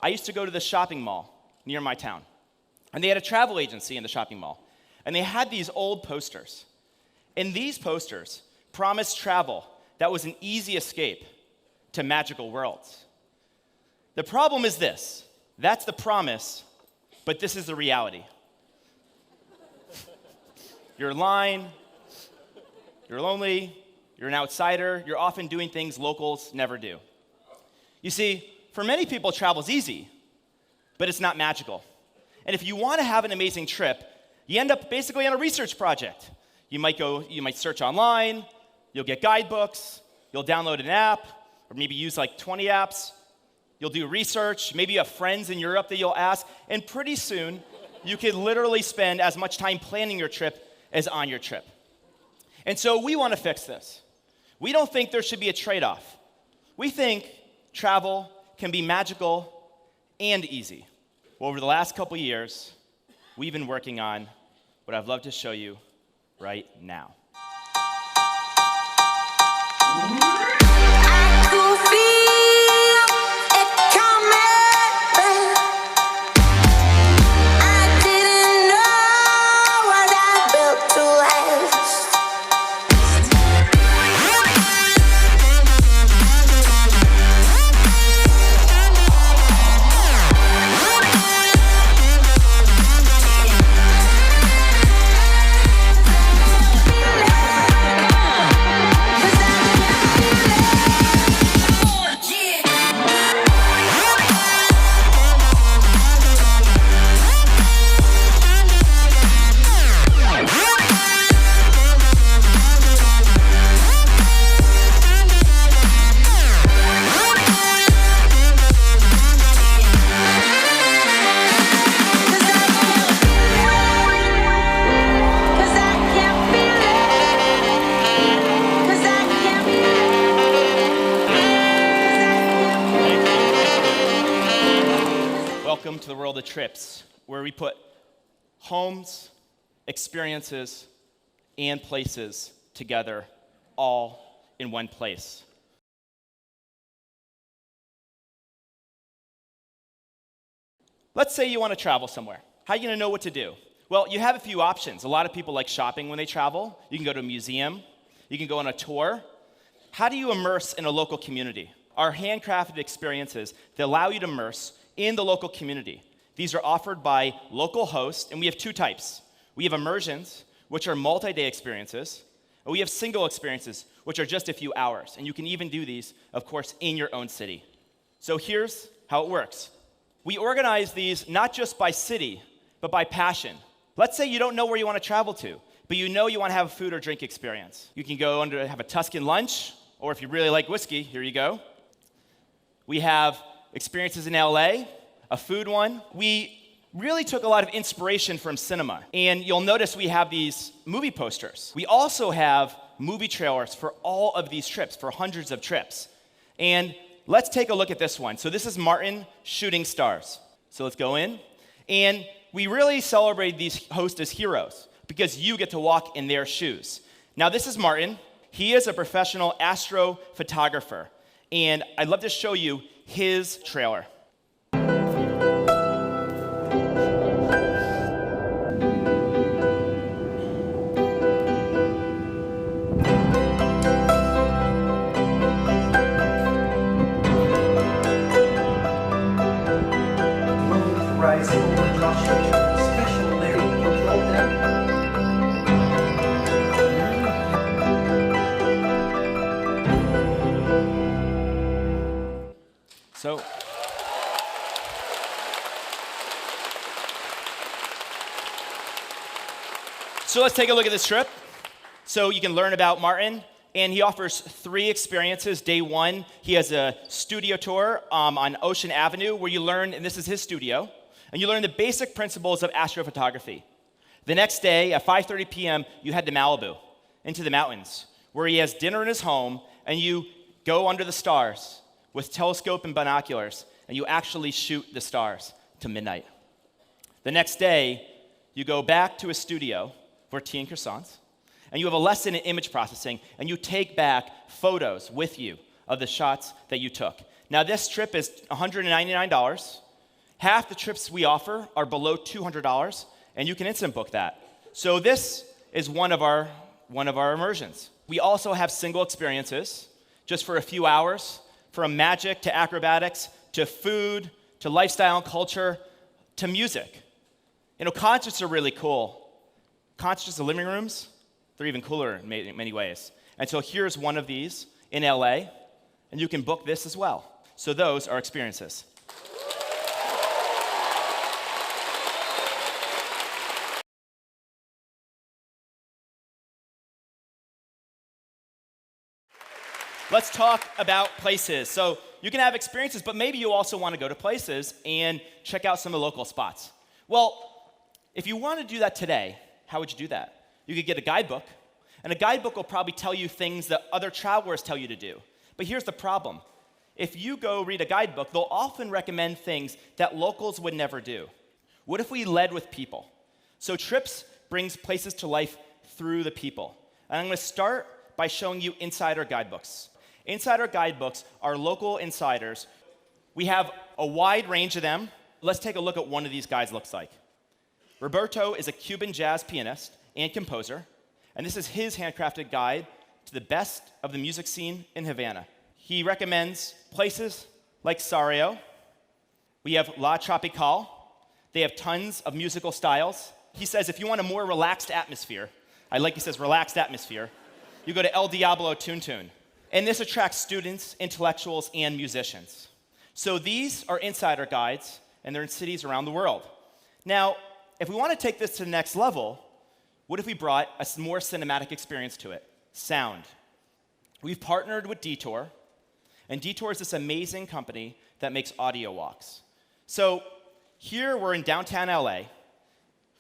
I used to go to the shopping mall near my town, and they had a travel agency in the shopping mall, and they had these old posters. And these posters promised travel that was an easy escape to magical worlds. The problem is this: that's the promise, but this is the reality. You're in line, you're lonely, you're an outsider, you're often doing things locals never do. You see, for many people, travel's easy, but it's not magical. And if you want to have an amazing trip, you end up basically on a research project. You might search online, you'll get guidebooks, you'll download an app, or maybe use like 20 apps. You'll do research, maybe you have friends in Europe that you'll ask, and pretty soon, you could literally spend as much time planning your trip as on your trip. And so we want to fix this. We don't think there should be a trade-off. We think travel can be magical and easy. Well, over the last couple years, we've been working on what I'd love to show you right now. Welcome to the world of trips, where we put homes, experiences, and places together all in one place. Let's say you want to travel somewhere. How are you going to know what to do? Well, you have a few options. A lot of people like shopping when they travel. You can go to a museum. You can go on a tour. How do you immerse in a local community? Our handcrafted experiences that allow you to immerse in the local community. These are offered by local hosts, and we have two types. We have immersions, which are multi-day experiences, and we have single experiences, which are just a few hours. And you can even do these, of course, in your own city. So here's how it works. We organize these not just by city, but by passion. Let's say you don't know where you want to travel to, but you know you want to have a food or drink experience. You can go have a Tuscan lunch, or if you really like whiskey, here you go. We have experiences in LA, a food one. We really took a lot of inspiration from cinema. And you'll notice we have these movie posters. We also have movie trailers for all of these trips, for hundreds of trips. And let's take a look at this one. So this is Martin shooting stars. So let's go in. And we really celebrate these hosts as heroes because you get to walk in their shoes. Now this is Martin. He is a professional astrophotographer. And I'd love to show you his trailer. So let's take a look at this trip. So you can learn about Martin, and he offers 3 experiences. Day 1, he has a studio tour on Ocean Avenue where you learn, and this is his studio, and you learn the basic principles of astrophotography. The next day at 5:30 p.m., you head to Malibu, into the mountains, where he has dinner in his home, and you go under the stars with telescope and binoculars, and you actually shoot the stars to midnight. The next day, you go back to his studio for tea and croissants, and you have a lesson in image processing, and you take back photos with you of the shots that you took. Now, this trip is $199, Half the trips we offer are below $200, and you can instant book that. So this is one of our immersions. We also have single experiences, just for a few hours, from magic to acrobatics to food to lifestyle and culture to music. Concerts are really cool. Concerts in living rooms, they're even cooler in many ways. And so here's one of these in LA, and you can book this as well. So those are experiences. Let's talk about places. So you can have experiences, but maybe you also want to go to places and check out some of the local spots. Well, if you want to do that today, how would you do that? You could get a guidebook, and a guidebook will probably tell you things that other travelers tell you to do. But here's the problem. If you go read a guidebook, they'll often recommend things that locals would never do. What if we led with people? So Trips brings places to life through the people. And I'm going to start by showing you insider guidebooks. Insider guidebooks are local insiders. We have a wide range of them. Let's take a look at one of these guys looks like. Roberto is a Cuban jazz pianist and composer, and this is his handcrafted guide to the best of the music scene in Havana. He recommends places like Sario. We have La Tropical. They have tons of musical styles. He says if you want a more relaxed atmosphere, he says relaxed atmosphere, you go to El Diablo Tuntun. And this attracts students, intellectuals, and musicians. So these are insider guides, and they're in cities around the world. Now, if we want to take this to the next level, what if we brought a more cinematic experience to it? Sound. We've partnered with Detour, and Detour is this amazing company that makes audio walks. So here we're in downtown LA.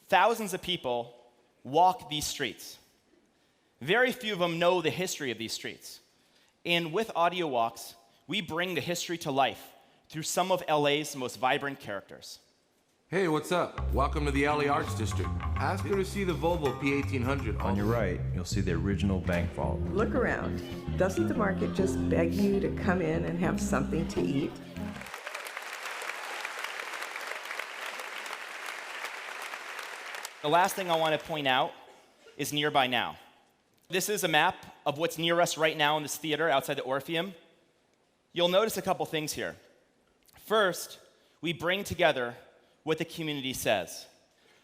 Thousands of people walk these streets. Very few of them know the history of these streets. And with audio walks, we bring the history to life through some of LA's most vibrant characters. Hey, what's up? Welcome to the LA Arts District. Ask her to see the Volvo P1800. On your right, you'll see the original bank vault. Look around. Doesn't the market just beg you to come in and have something to eat? The last thing I want to point out is Nearby Now. This is a map of what's near us right now in this theater outside the Orpheum. You'll notice a couple things here. First, we bring together what the community says.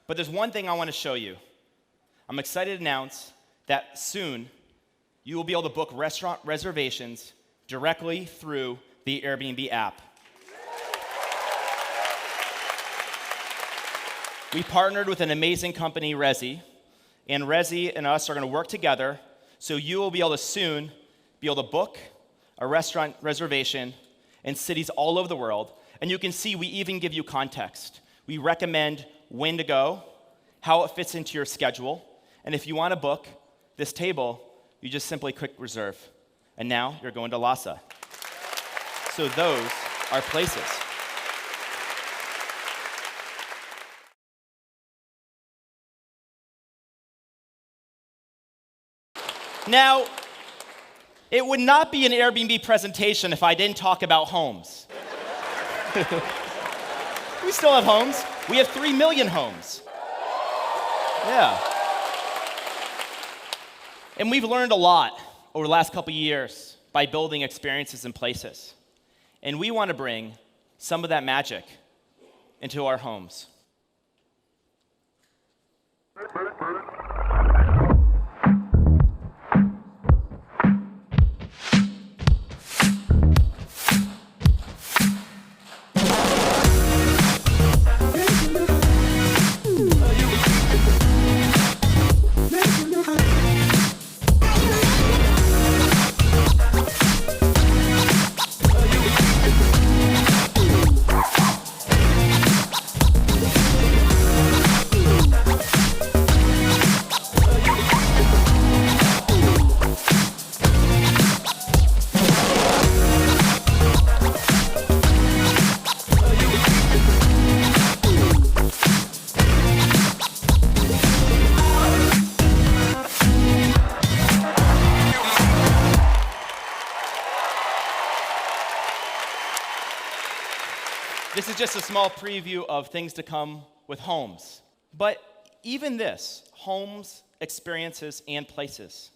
But there's one thing I want to show you. I'm excited to announce that soon you will be able to book restaurant reservations directly through the Airbnb app. We partnered with an amazing company, Resi, and Resi and us are going to work together, so you will be able to soon be able to book a restaurant reservation in cities all over the world. And you can see we even give you context. We recommend when to go, how it fits into your schedule, and if you want to book this table, you just simply click reserve. And now you're going to Lhasa. So those are places. Now, it would not be an Airbnb presentation if I didn't talk about homes. We still have homes. We have 3 million homes. Yeah. And we've learned a lot over the last couple years by building experiences in places. And we want to bring some of that magic into our homes. This is just a small preview of things to come with homes. But even this, homes, experiences, and places,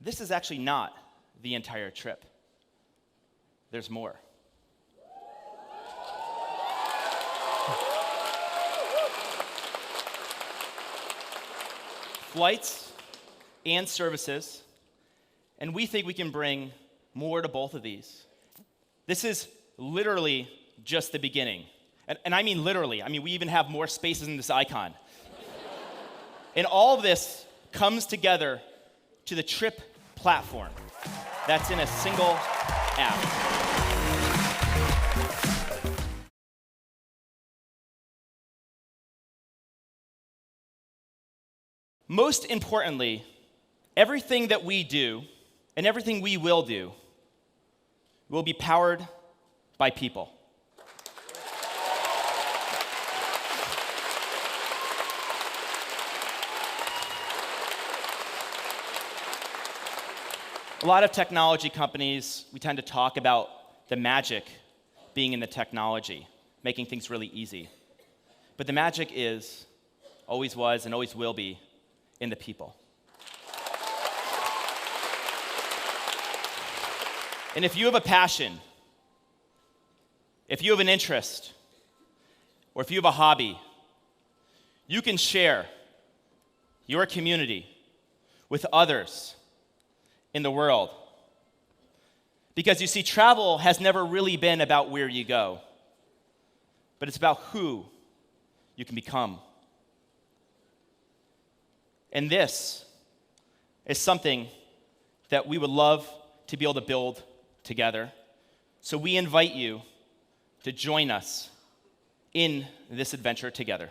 this is actually not the entire trip. There's more. Flights and services, and we think we can bring more to both of these. This is literally just the beginning. And I mean literally. I mean, we even have more spaces in this icon. And all of this comes together to the Trip platform that's in a single app. Most importantly, everything that we do and everything we will do will be powered by people. A lot of technology companies, we tend to talk about the magic being in the technology, making things really easy. But the magic is, always was, and always will be in the people. And if you have a passion, if you have an interest, or if you have a hobby, you can share your community with others in the world. Because you see, travel has never really been about where you go, but it's about who you can become. And this is something that we would love to be able to build together. So we invite you to join us in this adventure together.